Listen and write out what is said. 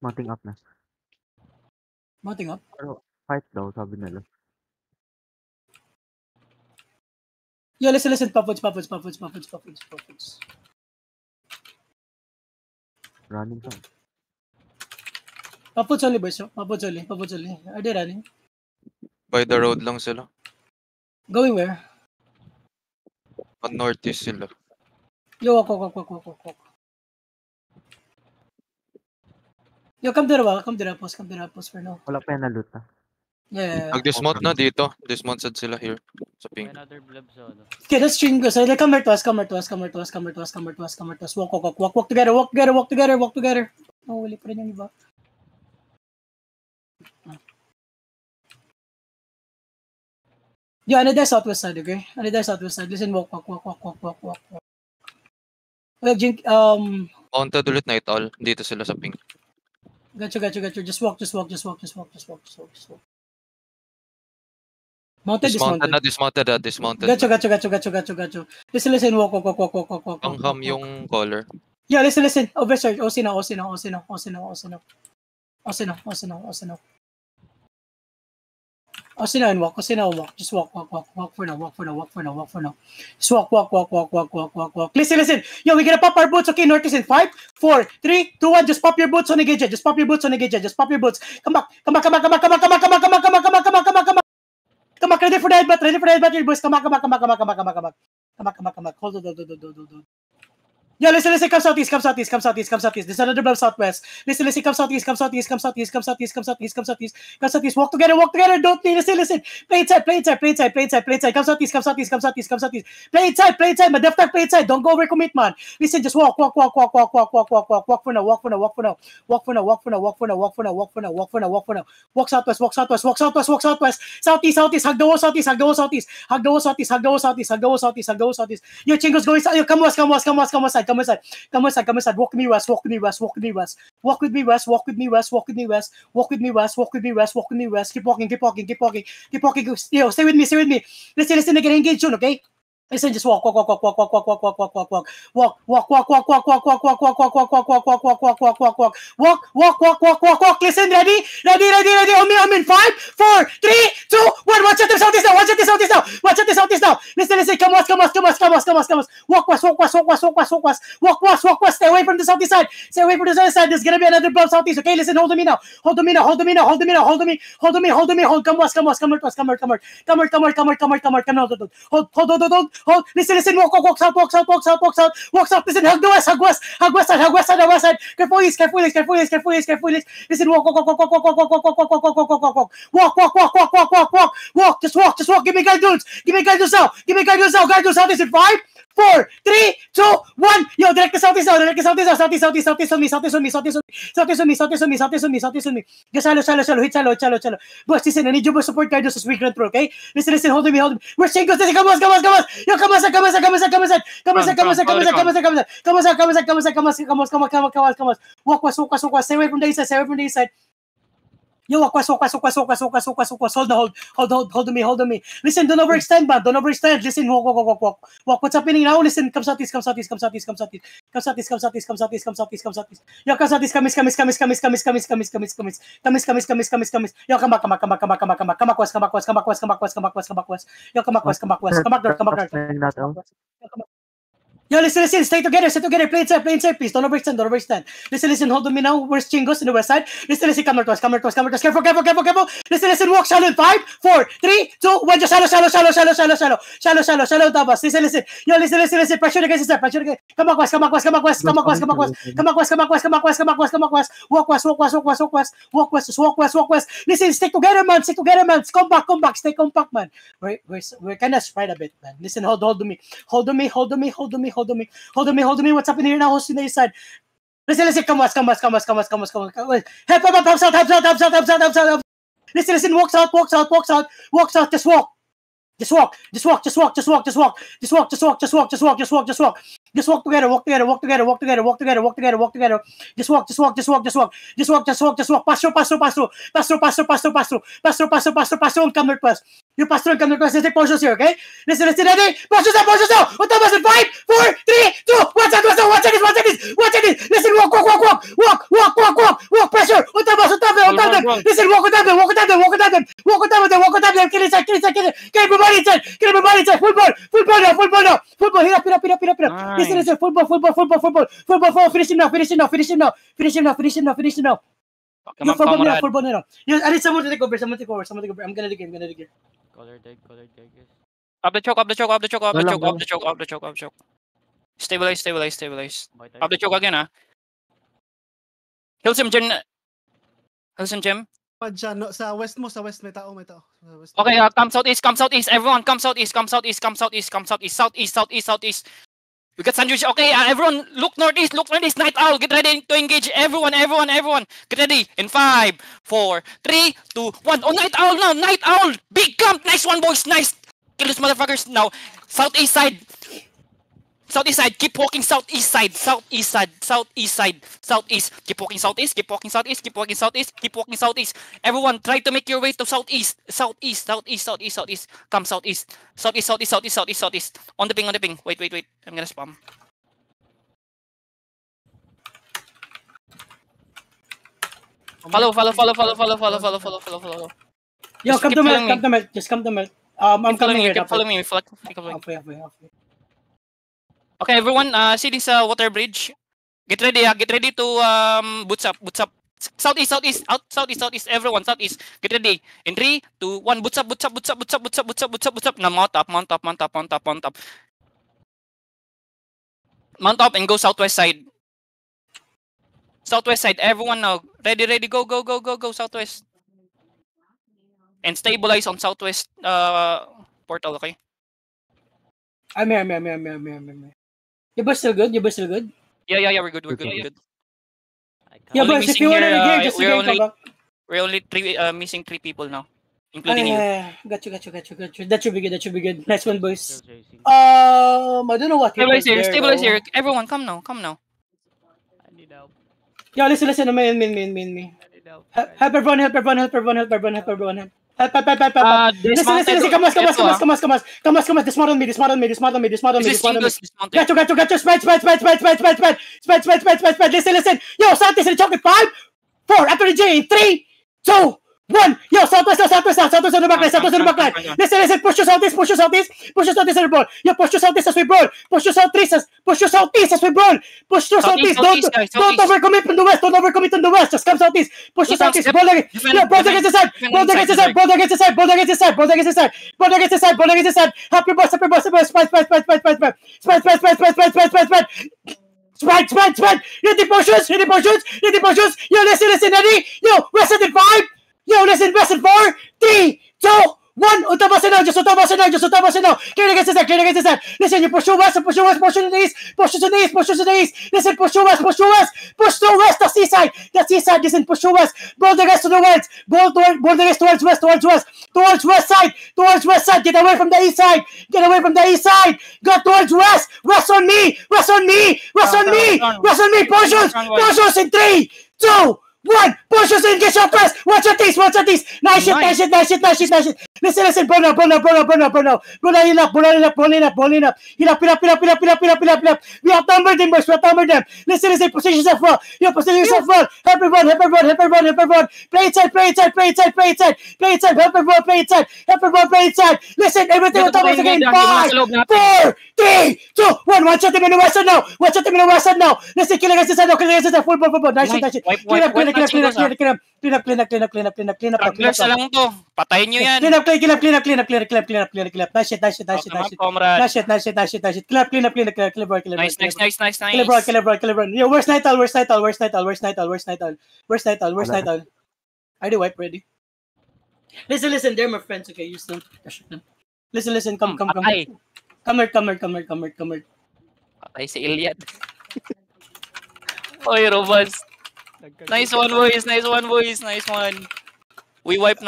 Mounting up na. Mounting up? Pero fight daw, sabi nila. Yeah, listen. Papuds. Running sound. Papuds only, boys. Papuds only. Are they running? By the road lang sila. Going where? On northeast sila. Yo, walk. Yo, come to the post for now. Wala pa yan na loot ha. Yeah. Nag-dismount na dito. Dismount sad sila here. Sa pink. Another blub solo. Okay, let's string go. So, like, come here to us. Walk together. Oh, wali pa rin yung iba. Yeah, ano there southwest side, okay? Listen, walk. Well, Jink, Mounted ulit night all. Dito sila sa pink. Got you. Just walk. Mounted, Dismounted. Got you. Listen, walk. Ang ham yung color. Yeah, listen. Oversearch. OC now. Osina and walk. Just walk for now. Just walk. Listen. Yo, we gonna pop our boots, okay? North is in 5, 4, 3, 2, 1. Just pop your boots on the gauge. Just pop your boots. Come back. Come back. Ready for the headbutt, boys. Come back. Hold. Yeah, listen, come southeast. There's another blob southwest. Listen, come southeast. Walk together. Don't need, listen. Play inside. Come southeast. Play inside. My left play inside. Don't go overcommit, man. Listen, just walk. Walk for now. Walk southwest. Southeast. Hug the wall southeast. Yo, Chingo's going south. Yo, come west. Come inside. Walk with me west. Walk with me west. Keep walking. Yo, stay with me. Listen, get engaged soon, okay? Listen, just walk. Walk. Listen, ready? I'm in 5, 4, 3, 2, 1. Watch out the southeast now. Listen. Come west. Walk west. Stay away from the southeast side. There's gonna be another blob southeast. Okay, listen. Hold me now. Hold me. Come west. Hold. Listen. Walk south. Listen. Hug the west side. Careful east. Listen. Walk. Just walk. Give me guidance now. Guidance south is in 5, 4, 3, 2, 1. Yo, direct the southeast now. Southeast on me. Just shallow. Hit. Boss, listen, I need you support guidance as we run through, okay? Listen. Hold me. Where's Chingos? Come on. Yo, come inside. Walk west. Stay away from the east side. Yo, walk west. Hold me. Listen, don't overextend, man. Listen, walk. What's happening now? Listen, come southeast. Yo, come southeast. Yo, come back west. Yo, come back north. Yo, listen. Stay together. Play inside, please. Don't overextend. Listen. Hold on me now. Where's Chingos in the west side? Listen. Come north. Careful. Listen. Walk shallow in 5, 4, 3, 2, 1. Just shallow. Tabas. Listen. Yo, listen. Pressure against the step. Come back west. Walk west. Listen. Stick together, man. Come back. Stay compact, man. We're kind of spread a bit, man. Listen. Hold me. What's happening here now? Who's in the east side? Listen. Come west. Help south. Listen. Walk south. Just walk. Just walk together, walk together, walk together, walk together, walk together, walk together, walk together. Just walk, just walk, just walk, just walk, just walk, just walk, just walk. Pass through, pass through, pass through, pass through, pass through, pass through, pass through, pass through, pass through, pass through, pass through, and come northwest. You pass through and come northwest. Let's take portions here, okay? Listen, ready? Portions now, portions now. What time is it? 5, 4, 3, 2, 1 second, watch this, watch this, watch this. Listen, walk, walk, walk, walk, walk, walk, walk, walk, walk, pressure. What time is it? Listen, walk with them, walk with them, walk with them, walk with them, walk with them, kill inside, kill inside, kill inside. Get everybody inside, get everybody inside. Full ball now, full ball now. Full ball, hit up. Listen, full ball. Finish him now. Come on, Full ball comrade. now. Yes, I need someone to take over. I'm gonna dig it. Color dead, guys. Up the choke. Walang, Up the choke. Stabilize. Buy tayo. Up the choke again, ah. Heals him, Jim. Pa dyan, no, sa west may tao. Sa west. Okay, come southeast. Everyone, come southeast. Southeast. We got sandwich. Okay, everyone, look northeast. Night Owl, get ready to engage. Everyone. Get ready. In 5, 4, 3, 2, 1. Oh, Night Owl now. Night Owl. Big camp. Nice one, boys. Nice. Kill those motherfuckers now. Southeast side. Keep walking southeast side. Southeast. Keep walking southeast. Everyone, try to make your way to southeast. Southeast. Come southeast. Southeast. On the ping. Wait. I'm gonna spam. Follow. Yo, Just come keep to following me. melt. Just come to melt. I'm coming here. Keep following me. Halfway. Okay, everyone, see this water bridge. Get ready to boots up. Southeast. Everyone, southeast. Get ready. In 3, 2, 1. Boots up. Now mount up. Mount up and go southwest side. Everyone now. Ready. Go. Southwest. And stabilize on southwest portal, okay? I'm here. Your boys still good? Yeah, we're good. Yeah, Only boys, if missing you want to here, get just we're again, come back. We're only missing 3 people now, including you. Got you. That should be good. Nice one, boys. Still chasing. I don't know what. Stabilize happened here. there, Everyone, come now. I need help. Yo, listen. Me. I need help. Help everyone. Help. Listen. Come on. Dismount on me. This is English dismounted. Got you. Spread. Listen. Yo, Santis in the chocolate. 5, 4, after the J. 3, 2, 1. Yo, southwest on the backline. Listen. Push your southeast as we brawl. Yo, push your southeast as we brawl. Push your southeast as we brawl. Push your southeast. Don't overcommit on the west. Just come southeast. Push your southeast. Brawl against the side. Help your boss. Spread. Hit the potions. Yo, listen, ready? Yo, rest in 5. Yo, listen, rest in 4, 3, 2, 1. Utabasin now. Clear against the side. Listen, you push to west, push to the east. Listen, push to west. Push to west, the seaside. Listen, push to west. Blow the guys to the west. Blow the guys towards west side. Get away from the east side. Go towards west. Rest on me. Potions in 3, 2, 1. Push us in, get your press. Watch your teeth. Nice shit. Listen. Burn up. Roll it up. Heal up. We outnumbered them, boys. Listen. Position yourself well. Help everyone. Play inside. Help everyone play inside. Listen, everything on top of the game. 5, 4, 3, 2, 1. Watch out them in the western now. Listen, kill against the side. Full ball. Nice shit. Clean up. Stragglers na lang to. Patayin nyo yan. Clean up. Nice shit. Comrade. Nice shit. Clean up. Nice. Kill bro. Yo, where's Night Owl? Are they wipe ready? Listen, they're my friends, okay? Use them. Listen, come. Patay. Come here. Patay si Iliad. Oy, Robas. Nice one, boys. We wipe